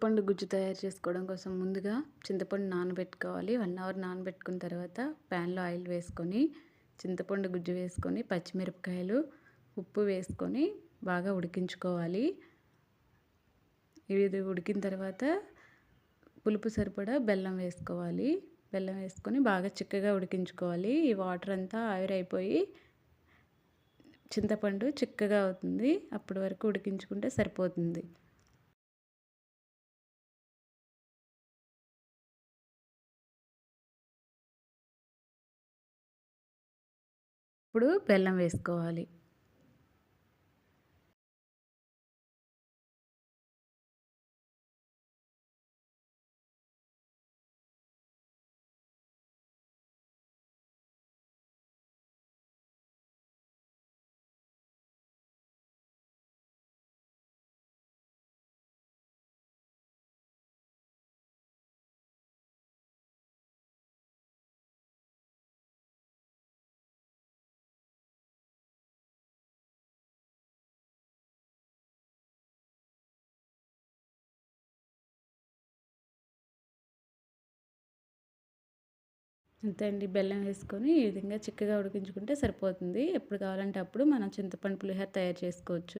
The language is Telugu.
చింతపండు గుజ్జు తయారు చేసుకోవడం కోసం ముందుగా చింతపండు నానబెట్టుకోవాలి. 1 అవర్ నానబెట్టుకున్న తర్వాత ప్యాన్‌లో ఆయిల్ వేసుకొని, చింతపండు గుజ్జు వేసుకొని, పచ్చిమిరపకాయలు, ఉప్పు వేసుకొని బాగా ఉడికించుకోవాలి. ఇది ఉడికిన తర్వాత పులుపు సరిపడా బెల్లం వేసుకోవాలి. బెల్లం వేసుకొని బాగా చిక్కగా ఉడికించుకోవాలి. ఈ వాటర్ అంతా ఆవిరైపోయి చింతపండు చిక్కగా అవుతుంది. అప్పటి వరకు ఉడికించుకుంటే సరిపోతుంది. ఇప్పుడు బెల్లం వేసుకోవాలి. అంతే అండి. బెల్లం వేసుకొని ఈ విధంగా చిక్కగా ఉడికించుకుంటే సరిపోతుంది. ఎప్పుడు కావాలంటే అప్పుడు మనం చింతపండు పులిహోర తయారు చేసుకోవచ్చు.